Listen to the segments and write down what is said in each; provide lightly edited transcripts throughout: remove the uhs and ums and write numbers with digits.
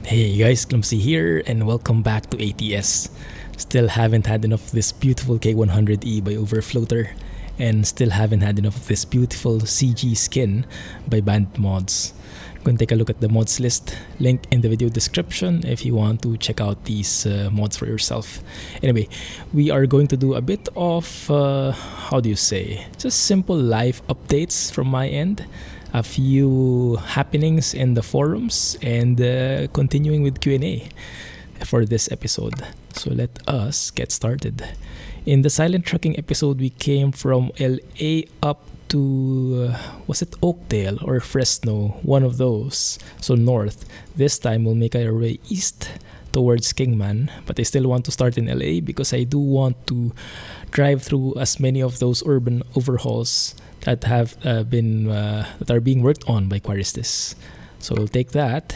Hey guys, Clumsy here and welcome back to ATS. Still haven't had enough of this beautiful K100-E by Overfloater and still haven't had enough of this beautiful CG skin by Band Mods. Go and take a look at the mods list, link in the video description if you want to check out these mods for yourself. Anyway, we are going to do a bit of, just simple live updates from my end. A few happenings in the forums and continuing with Q&A for this episode. So let us get started. In the silent trucking episode, we came from LA up to, was it Oakdale or Fresno? One of those. So north. This time we'll make our way east towards Kingman, but I still want to start in LA because I do want to drive through as many of those urban overhauls that have that are being worked on by Quaristice. So we'll take that,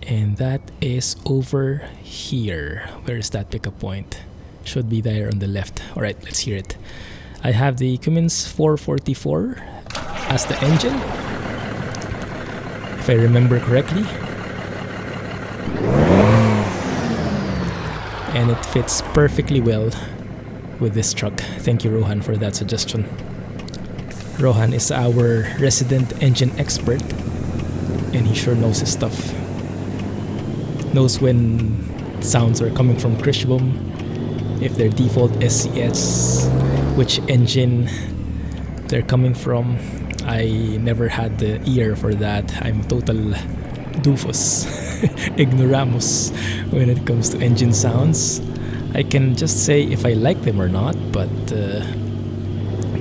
and that is over here. Where is that pickup point? Should be there on the left. All right, let's hear it. I have the Cummins 444 as the engine, if I remember correctly, and it fits perfectly well with this truck. Thank you, Rohan, for that suggestion. Rohan is our resident engine expert and he sure knows his stuff. Knows when sounds are coming from Krishbom, if they're default SCS, which engine they're coming from. I never had the ear for that. I'm total doofus, ignoramus when it comes to engine sounds. I can just say if I like them or not, but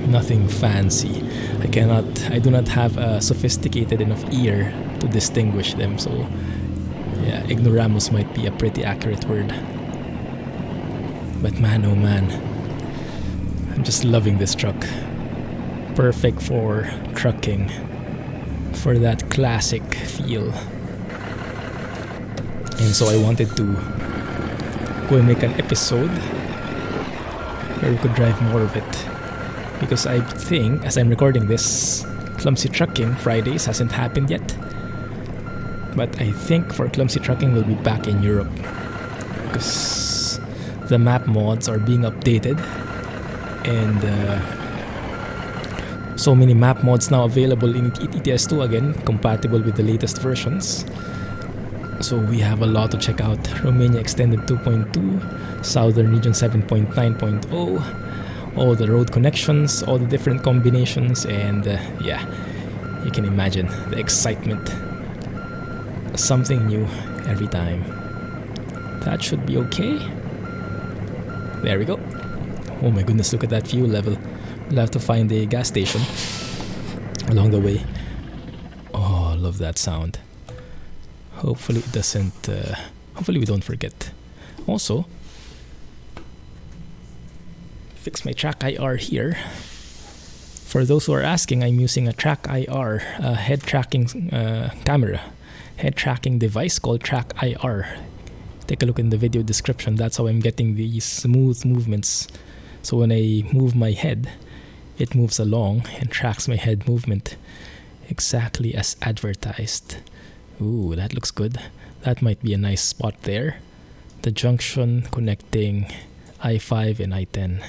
nothing fancy. I do not have a sophisticated enough ear to distinguish them. So yeah, ignoramus might be a pretty accurate word. But man, oh man, I'm just loving this truck. Perfect for trucking, for that classic feel. And so I wanted to go and make an episode where we could drive more of it, because I think, as I'm recording this, Clumsy Trucking Fridays hasn't happened yet, but I think for Clumsy Trucking we'll be back in Europe because the map mods are being updated and so many map mods now available in ETS2 again, compatible with the latest versions. So we have a lot to check out. Romania Extended 2.2, Southern Region 7.9.0, all the road connections, all the different combinations, and yeah, you can imagine the excitement. Something new every time. That should be okay. There we go. Oh my goodness, look at that fuel level. We'll have to find a gas station along the way. Oh, I love that sound. Hopefully it doesn't, hopefully we don't forget. Also, fix my track IR here. For those who are asking, I'm using a track IR, a head tracking camera, head tracking device called track IR. Take a look in the video description. That's how I'm getting these smooth movements. So when I move my head, it moves along and tracks my head movement exactly as advertised. Ooh, that looks good. That might be a nice spot there. The junction connecting I-5 and I-10.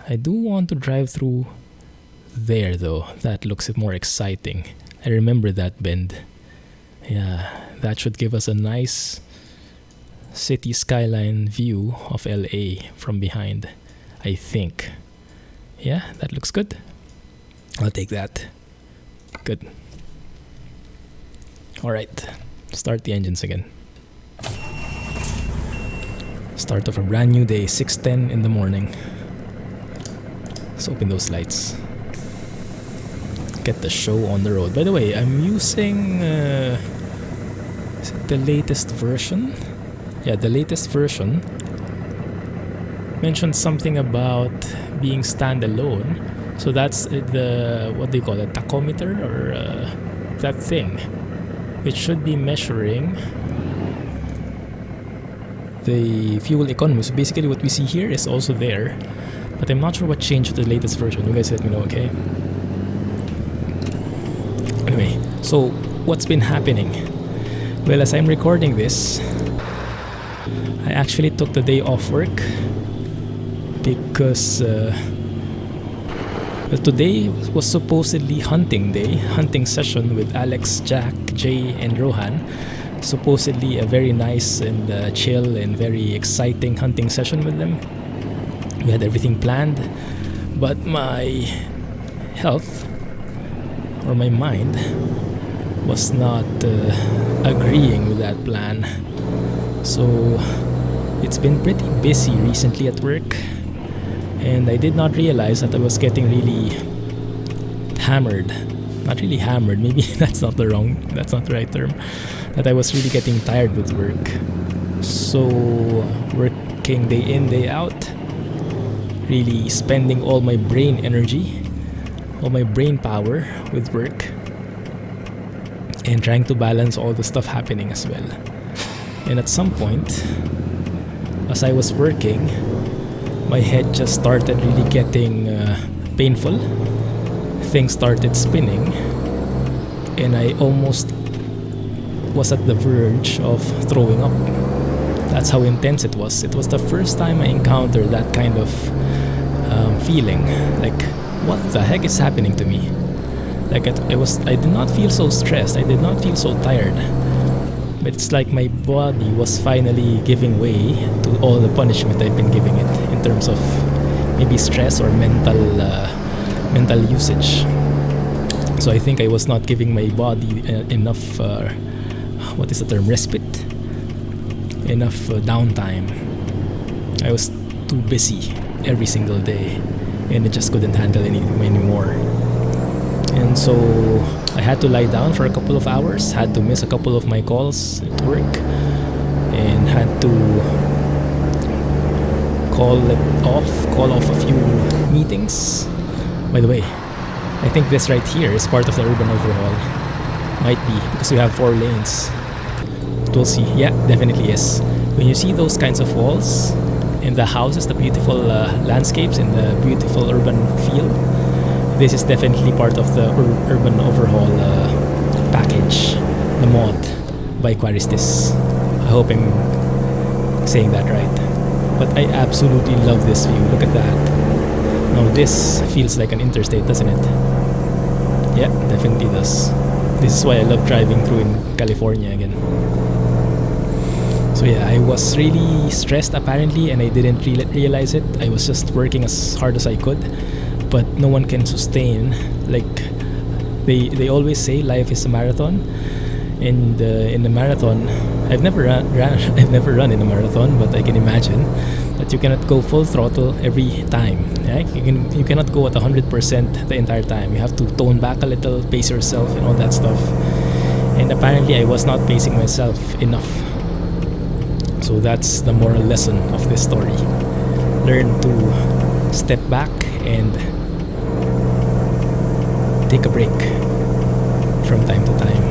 I do want to drive through there though. That looks more exciting. I remember that bend. Yeah, that should give us a nice city skyline view of LA from behind, I think. Yeah, that looks good. I'll take that. Good. Alright, start the engines again. Start of a brand new day, 6:10 in the morning. Let's open those lights. Get the show on the road. By the way, I'm using is it the latest version? Yeah, the latest version mentioned something about being standalone. So that's the, what do you call it, tachometer or that thing. It should be measuring the fuel economy. So basically what we see here is also there, but I'm not sure what changed with the latest version. You guys let me know, okay? Anyway, so what's been happening? Well, as I'm recording this, I actually took the day off work because well, today was supposedly hunting day, hunting session with Alex, Jack, Jay, and Rohan. Supposedly a very nice and chill and very exciting hunting session with them. We had everything planned, but my health or my mind was not agreeing with that plan. So it's been pretty busy recently at work, and I did not realize that I was getting really hammered. Not really hammered, maybe that's not the right term. That I was really getting tired with work. So working day in, day out, really spending all my brain energy, all my brain power with work, and trying to balance all the stuff happening as well. And at some point, as I was working, my head just started really getting painful. Things started spinning, and I almost was at the verge of throwing up. That's how intense it was. It was the first time I encountered that kind of feeling. Like, what the heck is happening to me? Like, I did not feel so stressed. I did not feel so tired. But it's like my body was finally giving way to all the punishment I've been giving it in terms of maybe stress or mental usage. So I think I was not giving my body enough, what is the term, respite, enough downtime. I was too busy every single day, and I just couldn't handle anything anymore. And so I had to lie down for a couple of hours, had to miss a couple of my calls at work, and had to call off a few meetings. By the way, I think this right here is part of the Urban Overhaul. Might be, because we have 4 lanes. We'll see. Yeah, definitely is. When you see those kinds of walls and the houses, the beautiful landscapes and the beautiful urban feel, this is definitely part of the Urban Overhaul package, the mod by Quaristice. I hope I'm saying that right. But I absolutely love this view. Look at that. Now this feels like an interstate, doesn't it? Yeah, definitely does. This is why I love driving through in California again. So yeah, I was really stressed apparently, and I didn't realize it. I was just working as hard as I could, but no one can sustain. Like they always say, life is a marathon, and in the marathon, I've never run in a marathon, but I can imagine that you cannot go full throttle every time. Right? You cannot go at 100% the entire time. You have to tone back a little, pace yourself, and all that stuff. And apparently, I was not pacing myself enough. So that's the moral lesson of this story. Learn to step back and take a break from time to time.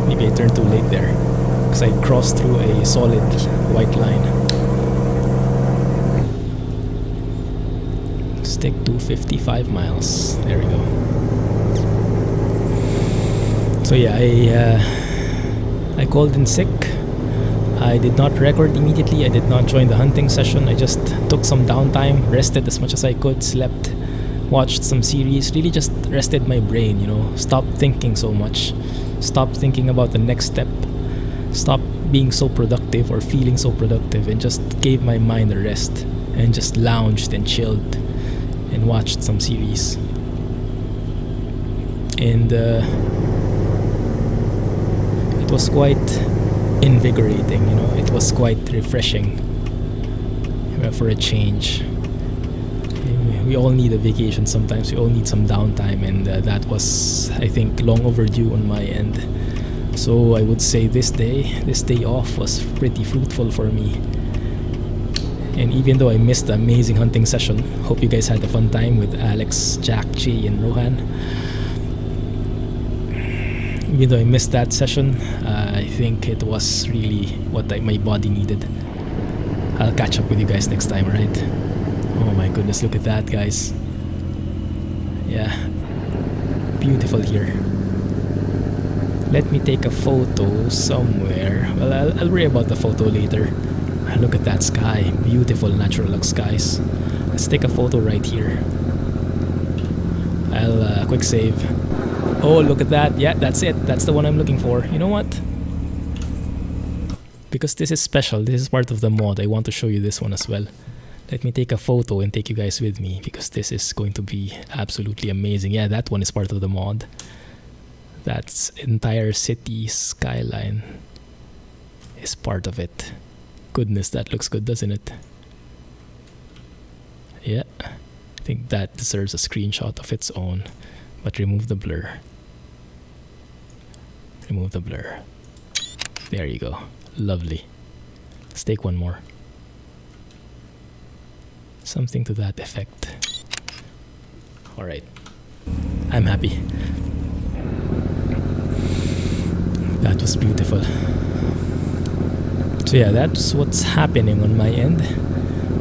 Maybe I turned too late there, because I crossed through a solid white line. Stick to 55 miles. There we go. So yeah, I called in sick. I did not record immediately. I did not join the hunting session. I just took some downtime, rested as much as I could, slept, watched some series, really just rested my brain, stopped thinking so much, stopped thinking about the next step, stopped being so productive or feeling so productive, and just gave my mind a rest and just lounged and chilled and watched some series. And it was quite invigorating, it was quite refreshing for a change. We all need a vacation sometimes, we all need some downtime, and that was, I think, long overdue on my end. So I would say this day off was pretty fruitful for me. And even though I missed the amazing hunting session, hope you guys had a fun time with Alex, Jack, Jay, and Rohan. Even though I missed that session, I think it was really what my body needed. I'll catch up with you guys next time, alright? Oh my goodness, look at that, guys. Yeah, beautiful here. Let me take a photo somewhere. Well, I'll worry about the photo later. Look at that sky. Beautiful natural look skies. Let's take a photo right here. I'll quick save. Oh, look at that. Yeah, that's it. That's the one I'm looking for. You know what? Because this is special, this is part of the mod, I want to show you this one as well. Let me take a photo and take you guys with me, because this is going to be absolutely amazing. Yeah, that one is part of the mod. That's entire city skyline is part of it. Goodness, that looks good, doesn't it? Yeah, I think that deserves a screenshot of its own. But remove the blur. Remove the blur. There you go. Lovely. Let's take one more. Something to that effect. Alright. I'm happy. That was beautiful. So yeah, that's what's happening on my end.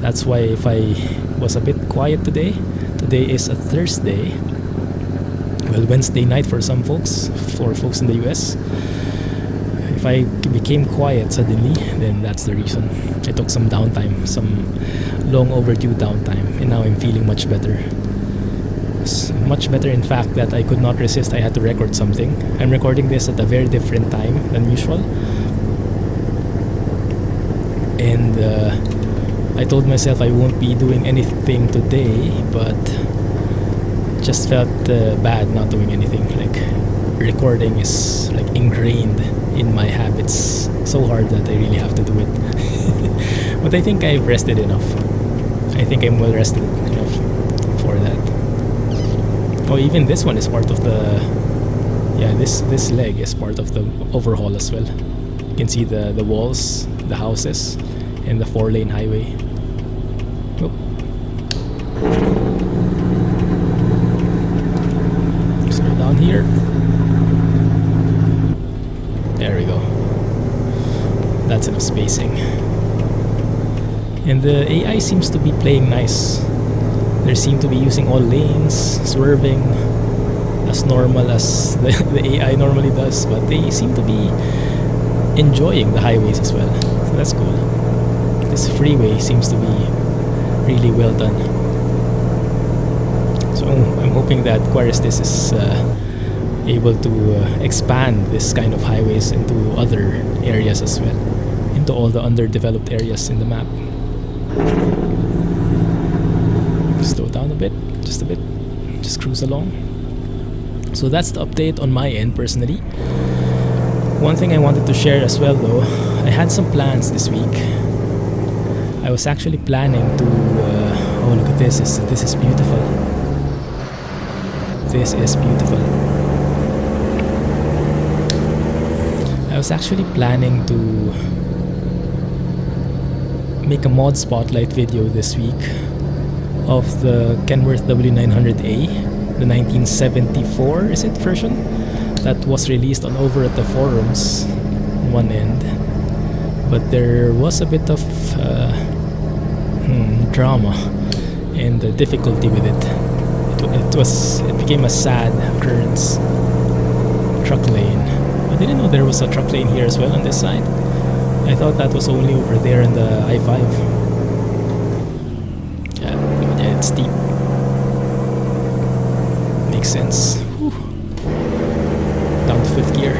That's why if I was a bit quiet today. Today is a Thursday. Well, Wednesday night for some folks. For folks in the US. If I became quiet suddenly, then that's the reason. I took some downtime, some long overdue downtime, and now I'm feeling much better. Much better, in fact, that I could not resist. I had to record something. I'm recording this at a very different time than usual. And I told myself I won't be doing anything today, but just felt bad not doing anything. Like, recording is like ingrained in my habits so hard that I really have to do it. But I think I've rested enough. I think I'm well rested enough for that. Oh, even this one is part of the... Yeah, this leg is part of the overhaul as well. You can see the walls, the houses, and the 4-lane highway. Oh. Slow down here. There we go. That's enough spacing. And the AI seems to be playing nice. They seem to be using all lanes, swerving as normal as the AI normally does, but they seem to be enjoying the highways as well. So that's cool. This freeway seems to be really well done. So I'm hoping that Quaristice is able to expand this kind of highways into other areas as well, into all the underdeveloped areas in the map. Slow down a bit, just a bit, just cruise along. So that's the update on my end personally. One thing I wanted to share as well though, I had some plans this week. I was actually planning to oh, look at this, this is beautiful. This is beautiful. I was actually planning to make a mod spotlight video this week of the Kenworth W900-E, the 1974 is it version that was released on over at the forums one end, but there was a bit of drama and difficulty with it. It became a sad occurrence. Truck lane. I didn't know there was a truck lane here as well on this side. I thought that was only over there in the I-5. Yeah, it's steep. Makes sense. Whew. Down to 5th gear.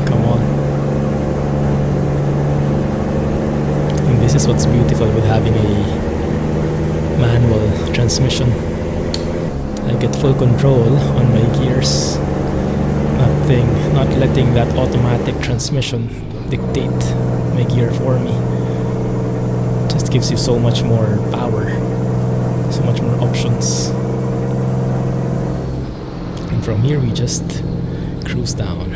Come on. And this is what's beautiful with having a manual transmission. I get full control on my gears. Not letting that automatic transmission dictate my gear for me. Just gives you so much more power, so much more options. And from here we just cruise down.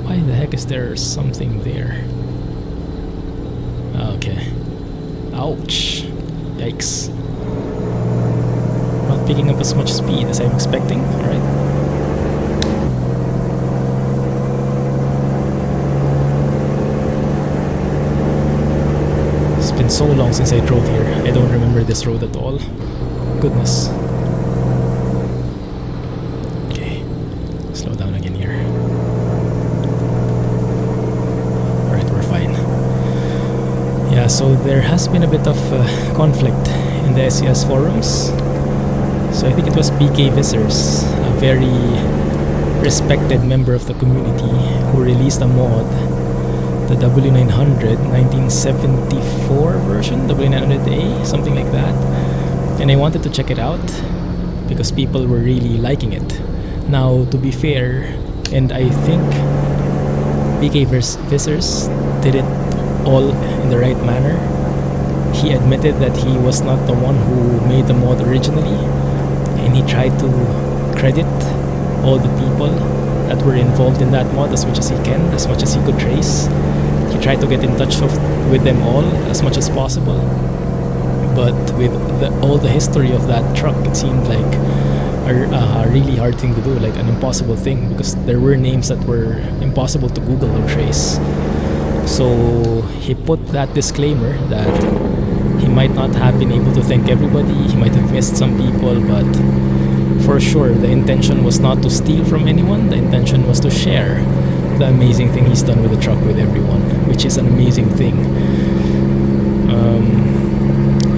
Why the heck is there something there? Okay. Ouch. Yikes. Not picking up as much speed as I'm expecting. Alright. It's been so long since I drove here. I don't remember this road at all. Goodness. So there has been a bit of conflict in the SCS forums. So I think it was BK Visors, a very respected member of the community, who released a mod, the W900 1974 version, W900-A, something like that. And I wanted to check it out because people were really liking it. Now, to be fair, and I think BK Visors did it all in the right manner. He admitted that he was not the one who made the mod originally, and he tried to credit all the people that were involved in that mod as much as he can, as much as he could trace. He tried to get in touch with them all as much as possible, but with all the history of that truck, it seemed like a really hard thing to do, like an impossible thing, because there were names that were impossible to Google or trace. So he put that disclaimer that he might not have been able to thank everybody, he might have missed some people, but for sure the intention was not to steal from anyone. The intention was to share the amazing thing he's done with the truck with everyone, which is an amazing thing.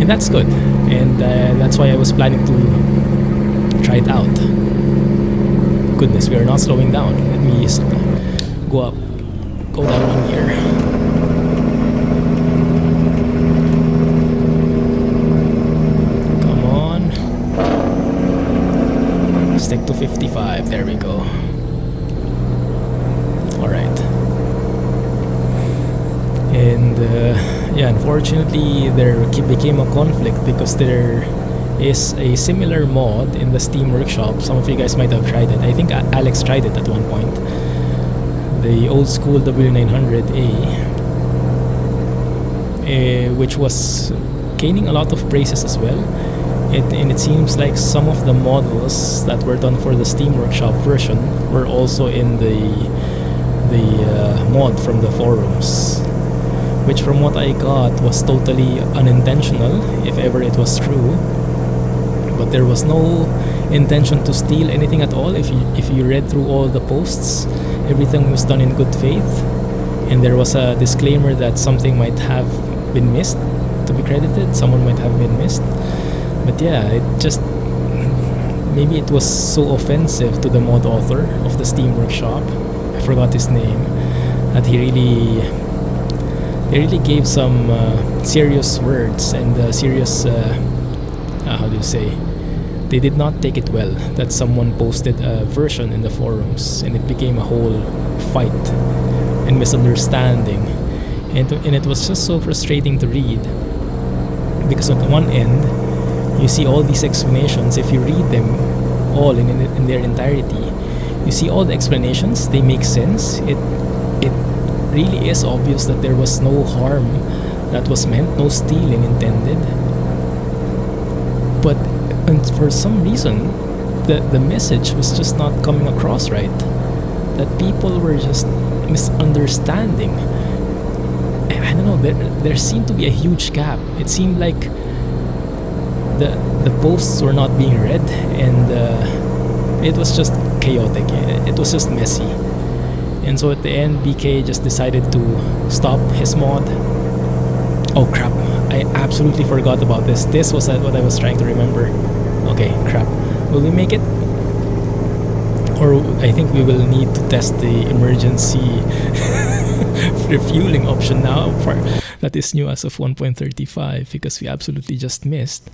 And that's good, and that's why I was planning to try it out. Goodness, we are not slowing down. Let me go down 1 gear. Come on. Stick to 55. There we go. Alright. And yeah, unfortunately there became a conflict because there is a similar mod in the Steam Workshop. Some of you guys might have tried it. I think Alex tried it at one point. The old school W900-A, which was gaining a lot of praises as well. And it seems like some of the models that were done for the Steam Workshop version were also in the mod from the forums, which from what I got was totally unintentional, if ever it was true. But there was no intention to steal anything at all. If you read through all the posts, everything was done in good faith, and there was a disclaimer that something might have been missed to be credited, someone might have been missed. But yeah, it just, maybe it was so offensive to the mod author of the Steam Workshop, I forgot his name, that he really gave some serious words and serious how do you say, they did not take it well that someone posted a version in the forums, and it became a whole fight and misunderstanding, and it was just so frustrating to read, because on one end you see all these explanations. If you read them all in their entirety, you see all the explanations, they make sense. It really is obvious that there was no harm that was meant, no stealing intended. But for some reason, the message was just not coming across right. That people were just misunderstanding. I don't know, there seemed to be a huge gap. It seemed like the posts were not being read, and it was just chaotic. It was just messy. And so at the end, BK just decided to stop his mod. Oh crap, I absolutely forgot about this. This was what I was trying to remember. Okay, crap. Will we make it? Or I think we will need to test the emergency refueling option now. That is new as of 1.35, because we absolutely just missed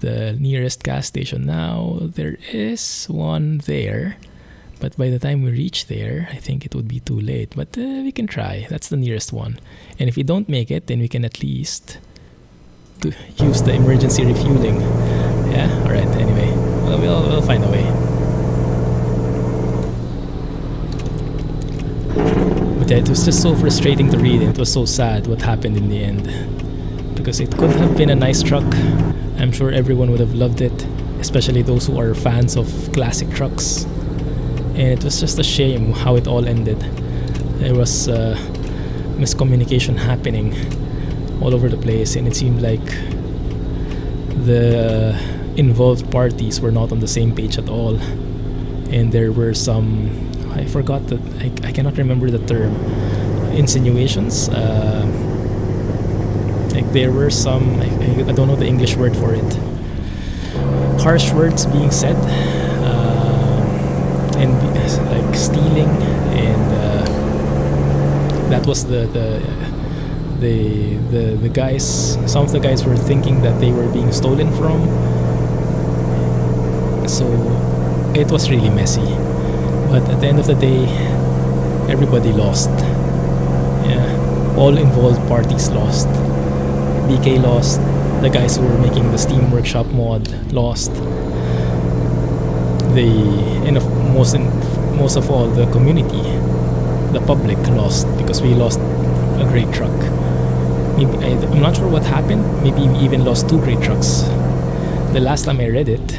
the nearest gas station. Now there is one there, but by the time we reach there, I think it would be too late. But we can try. That's the nearest one. And if we don't make it, then we can at least use the emergency refueling. Yeah. All right. Anyway, we'll find a way. But yeah, it was just so frustrating to read, and it was so sad what happened in the end, because it could have been a nice truck. I'm sure everyone would have loved it, especially those who are fans of classic trucks. And it was just a shame how it all ended. There was miscommunication happening all over the place, and it seemed like the involved parties were not on the same page at all. And there were some, I forgot that, I cannot remember the term, insinuations. Like there were some, I don't know the English word for it, harsh words being said, and like stealing, and that was the guys. Some of the guys were thinking that they were being stolen from, so it was really messy. But at the end of the day, everybody lost. Yeah, all involved parties lost. BK lost. The guys who were making the Steam Workshop mod lost. Most of all, the community, the public lost, because we lost a great truck. Maybe I'm not sure what happened. Maybe we even lost 2 great trucks. The last time I read it,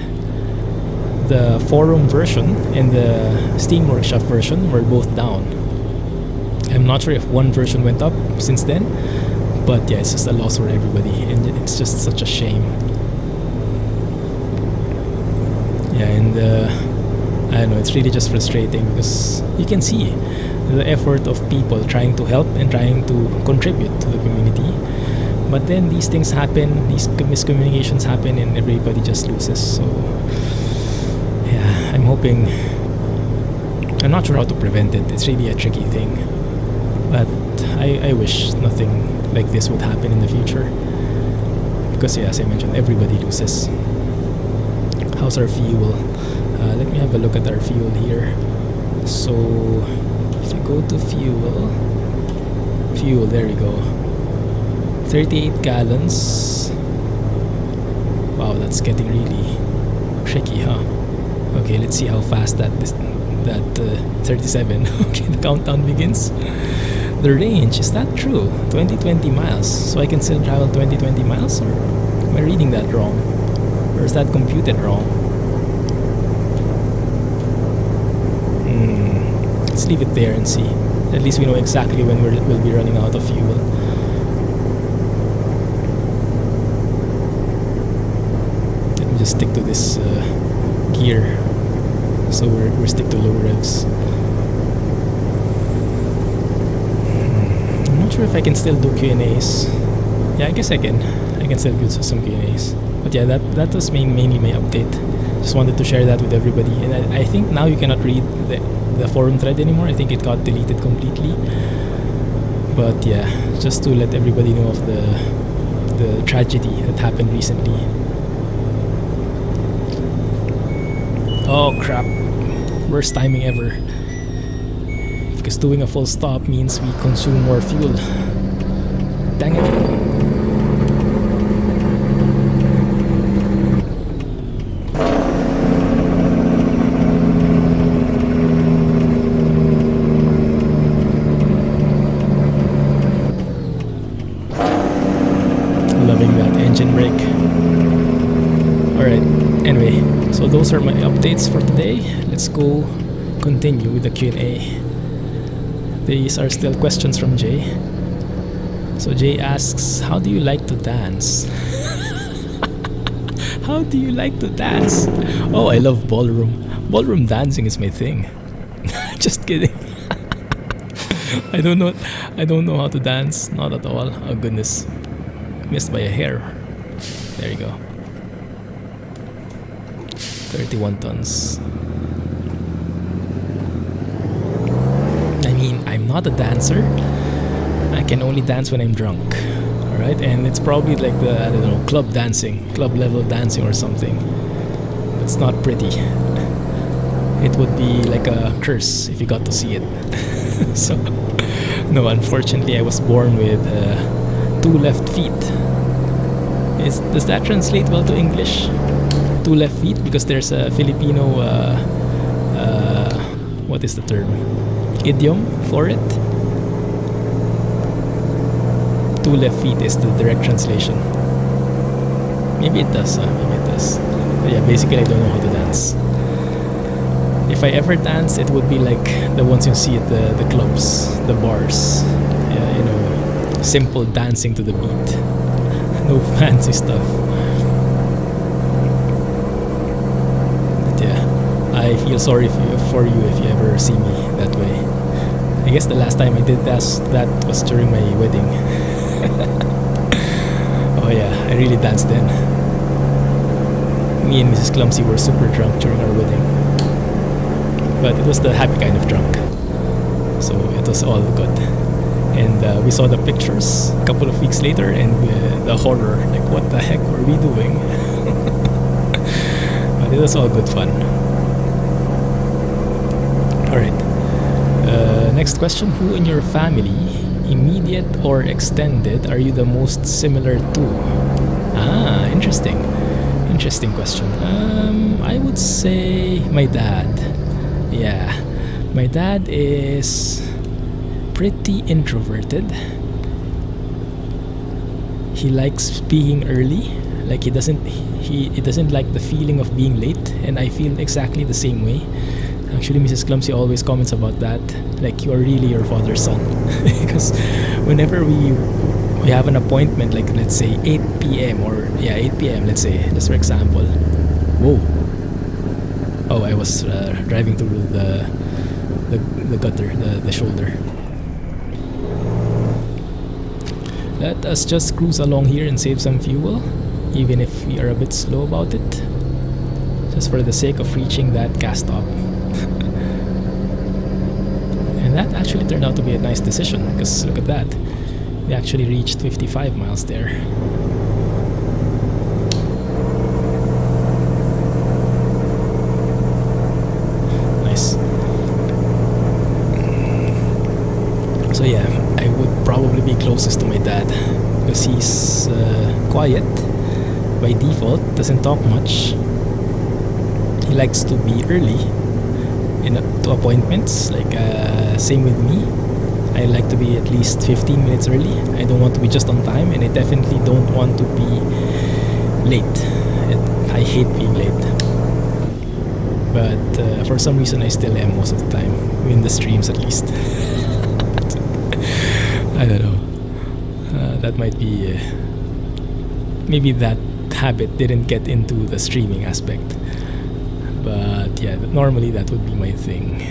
the forum version and the Steam Workshop version were both down. I'm not sure if one version went up since then, but yeah, it's just a loss for everybody, and it's just such a shame. Yeah, and I don't know, it's really just frustrating because you can see the effort of people trying to help and trying to contribute to the community, but then these things happen, these miscommunications happen, and everybody just loses. So yeah, I'm hoping, I'm not sure how to prevent it. It's really a tricky thing, but I wish nothing like this would happen in the future, because yeah, as I mentioned, everybody loses. How's our fuel? Let me have a look at our fuel here. So if you go to fuel, there we go, 38 gallons. Wow, that's getting really tricky, huh? Okay, let's see how fast that 37. Okay, the countdown begins. The range, is that true? 20 miles. So I can still travel 20 miles, or am I reading that wrong? Or is that computed wrong? Let's leave it there and see. At least we know exactly when we'll be running out of fuel. Let me just stick to this gear, so we're stick to low revs. I'm not sure if I can still do Q&As. Yeah, I guess I can still do some Q&As. But yeah, that was mainly my update. Just wanted to share that with everybody. And I think now you cannot read the forum thread anymore. I think it got deleted completely. But yeah, just to let everybody know of the tragedy that happened recently. Oh crap, worst timing ever, because doing a full stop means we consume more fuel. Dang it. So those are my updates for today. Let's go continue with the Q&A. These are still questions from Jay. So Jay asks, how do you like to dance? How do you like to dance? Oh, I love ballroom. Ballroom dancing is my thing. Just kidding. I don't know how to dance. Not at all. Oh goodness. Missed by a hair. There you go. 31 tons. I mean, I'm not a dancer. I can only dance when I'm drunk. Alright? And it's probably like the, I don't know, club dancing, club level dancing or something. It's not pretty. It would be like a curse if you got to see it. So, no, unfortunately, I was born with 2 left feet. Does that translate well to English? 2 left feet, because there's a Filipino what is the term, idiom for it. 2 left feet is the direct translation. Maybe it does, maybe it does. But yeah, basically I don't know how to dance. If I ever dance, it would be like the ones you see at the clubs, the bars. Yeah, you know, simple dancing to the beat. No fancy stuff. I feel sorry for you if you ever see me that way. I guess the last time I did that was during my wedding. Oh yeah, I really danced then. Me and Mrs. Clumsy were super drunk during our wedding. But it was the happy kind of drunk. So it was all good. And we saw the pictures a couple of weeks later, and the horror, like what the heck were we doing? But it was all good fun. Alright. Next question. Who in your family, immediate or extended, are you the most similar to? Ah, interesting. Interesting question. I would say my dad. Yeah. My dad is pretty introverted. He likes being early. Like he doesn't like the feeling of being late, and I feel exactly the same way. Actually, Mrs. Clumsy always comments about that. Like, you are really your father's son. Because whenever we have an appointment, like let's say 8 p.m. or 8 p.m. let's say, just for example. Whoa. Oh, I was driving through the gutter, the shoulder. Let us just cruise along here and save some fuel, even if we are a bit slow about it, just for the sake of reaching that gas stop. And that actually turned out to be a nice decision, because look at that. We actually reached 55 miles there. Nice. So yeah, I would probably be closest to my dad, because he's quiet by default, doesn't talk much. He likes to be early to appointments, like same with me. I like to be at least 15 minutes early. I don't want to be just on time, and I definitely don't want to be late. I hate being late. But for some reason I still am most of the time, in the streams at least. I don't know. That might be maybe that habit didn't get into the streaming aspect. But yeah, normally that would be my thing.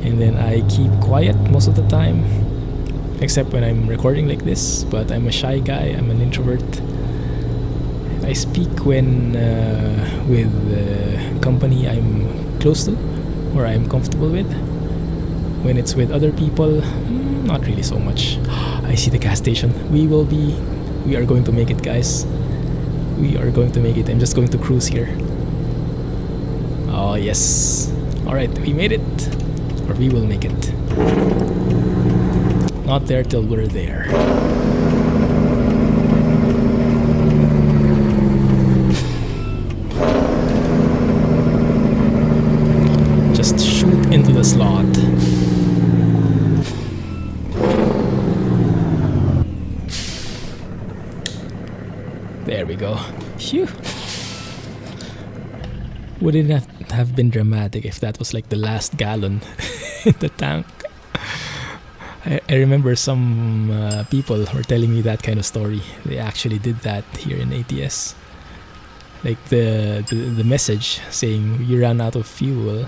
And then I keep quiet most of the time, except when I'm recording like this. But I'm a shy guy, I'm an introvert. I speak when with company I'm close to or I'm comfortable with. When it's with other people, not really so much. I see the gas station. We are going to make it, guys. We are going to make it. I'm just going to cruise here. Oh yes. Alright, we made it. Or we will make it. Not there till we're there. Just shoot into the slot. There we go. Phew. Wouldn't it have been dramatic if that was like the last gallon in the tank? I remember some people were telling me that kind of story. They actually did that here in ATS. Like the message saying you ran out of fuel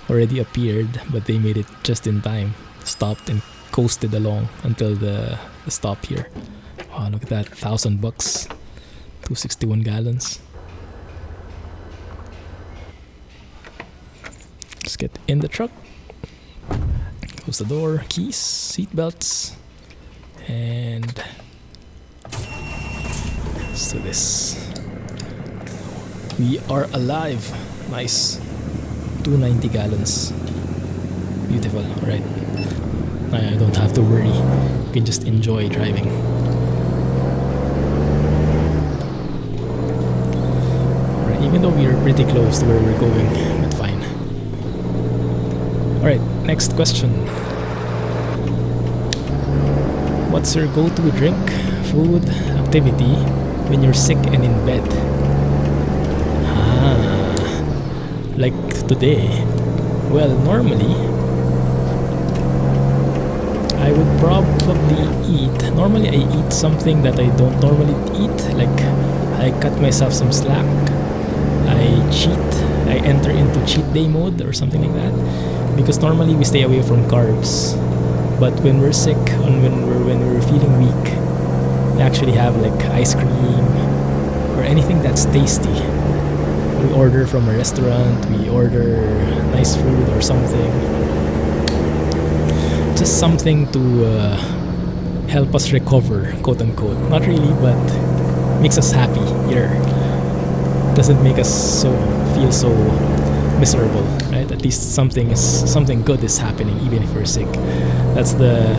already appeared, but they made it just in time. Stopped and coasted along until the stop here. Oh, look at that, $1,000. 261 gallons. Let's get in the truck. Close the door, keys, seat belts, and let's do this. We are alive. Nice. 290 gallons. Beautiful. Alright. I don't have to worry. You can just enjoy driving. Alright, even though we are pretty close to where we're going, but fine. Alright, next question. What's your go-to drink, food, activity when you're sick and in bed? Like today. Well, normally I would probably eat. Normally I eat something that I don't normally eat. Like I cut myself some slack. I cheat. I enter into cheat day mode or something like that. Because normally we stay away from carbs. But when we're sick and when we're feeling weak, actually have like ice cream or anything that's tasty. We order from a restaurant, we order nice food or something. Just something to help us recover, quote unquote. Not really, but makes us happy. Doesn't make us feel so miserable, right? At least something good is happening, even if we're sick. That's the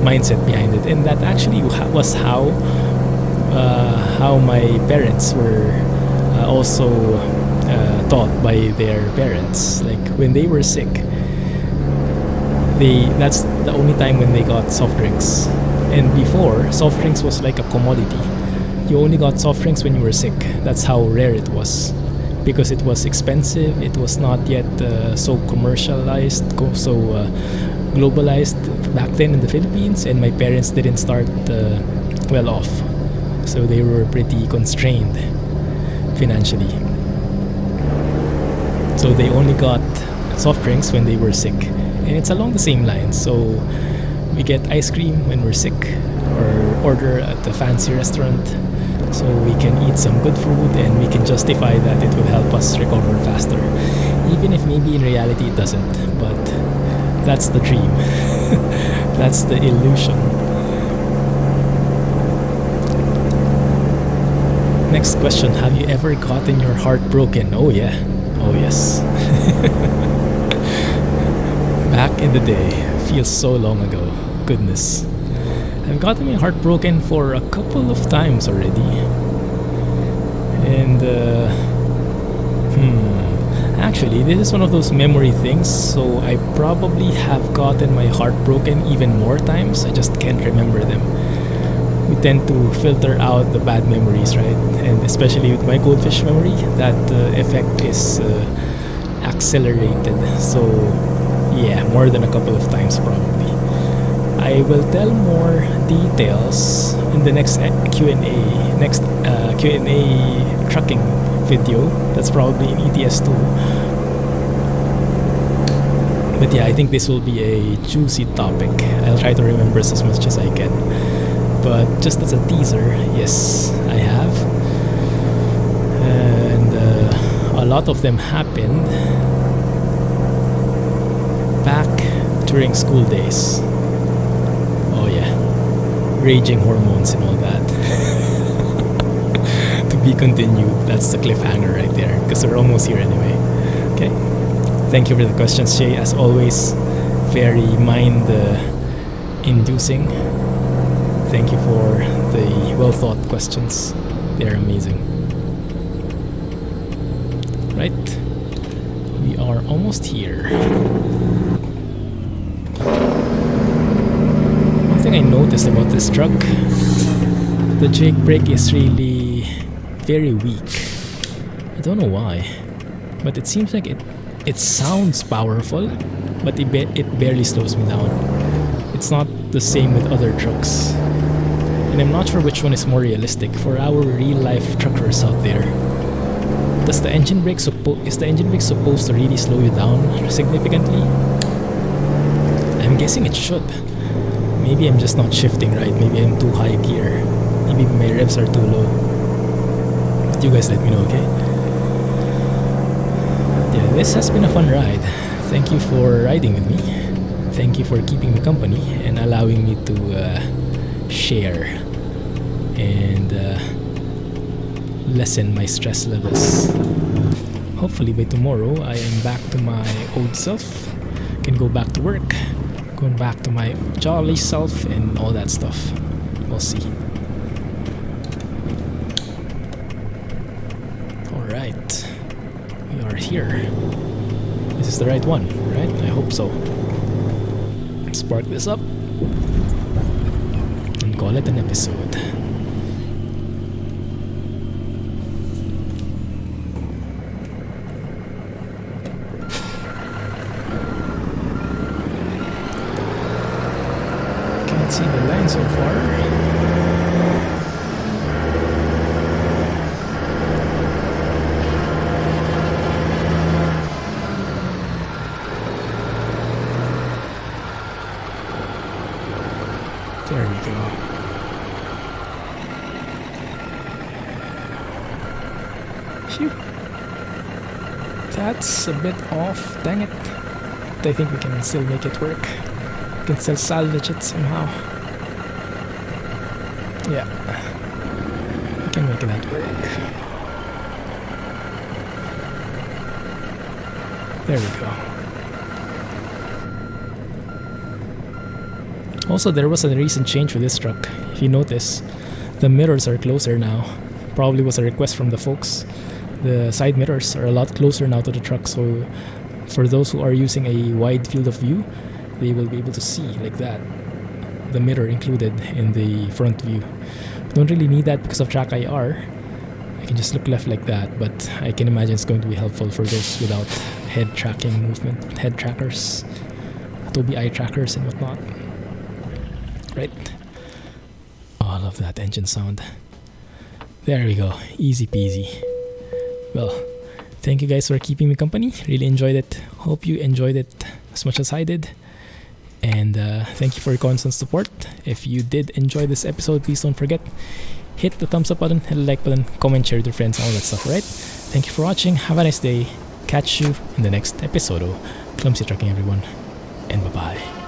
mindset behind it, and that actually was how my parents were also taught by their parents. Like when they were sick, that's the only time when they got soft drinks. And before, soft drinks was like a commodity. You only got soft drinks when you were sick. That's how rare it was, because it was expensive. It was not yet so commercialized, so globalized back then in the Philippines, and my parents didn't start well off, so they were pretty constrained financially. So they only got soft drinks when they were sick, and it's along the same lines. So we get ice cream when we're sick, or order at a fancy restaurant, so we can eat some good food and we can justify that it will help us recover faster, even if maybe in reality it doesn't. But that's the dream. That's the illusion. Next question: have you ever gotten your heart broken? Oh yeah. Oh yes. Back in the day. Feels so long ago. Goodness. I've gotten my heart broken for a couple of times already. And actually, this is one of those memory things, so I probably have gotten my heart broken even more times. I just can't remember them. We tend to filter out the bad memories, right? And especially with my goldfish memory, that effect is accelerated. So yeah, more than a couple of times probably. I will tell more details in the next Q&A, Q&A trucking video. That's probably in ETS 2. But yeah, I think this will be a juicy topic. I'll try to remember as much as I can. But just as a teaser, yes, I have. And a lot of them happened back during school days. Oh yeah, raging hormones and all that. To be continued. That's the cliffhanger right there, because we're almost here anyway. Okay, thank you for the questions, Shay. As always, very mind-inducing. Thank you for the well-thought questions. They're amazing. Right, we are almost here. One thing I noticed about this truck, the jake brake is really very weak. I don't know why, but it seems like it sounds powerful, but it barely slows me down. It's not the same with other trucks, and I'm not sure which one is more realistic for our real-life truckers out there. Is the engine brake supposed to really slow you down significantly? I'm guessing it should. Maybe I'm just not shifting right. Maybe I'm too high gear. Maybe my revs are too low. But you guys let me know, okay? Yeah, this has been a fun ride. Thank you for riding with me. Thank you for keeping me company and allowing me to share and lessen my stress levels. Hopefully by tomorrow I am back to my old self, can go back to work, going back to my jolly self and all that stuff. We'll see. Alright, we are here. This is the right one, right? I hope so. Let's spark this up and call it an episode. Can't see the line so far. There we go. That's a bit off, dang it. But I think we can still make it work. We can still salvage it somehow. Yeah, we can make that work. There we go. Also, there was a recent change with this truck. If you notice, the mirrors are closer now. Probably was a request from the folks. The side mirrors are a lot closer now to the truck, so for those who are using a wide field of view, they will be able to see like that, the mirror included in the front view. Don't really need that because of track IR. I can just look left like that, but I can imagine it's going to be helpful for those without head tracking movement, head trackers, Adobe eye trackers and whatnot. Right? Oh, I love that engine sound. There we go, easy peasy. Well, thank you guys for keeping me company. Really enjoyed it. Hope you enjoyed it as much as I did. And thank you for your constant support. If you did enjoy this episode, please don't forget, hit the thumbs up button, hit the like button, comment, share with your friends, all that stuff, right? Thank you for watching. Have a nice day. Catch you in the next episode of Clumsy Trucking, everyone. And bye-bye.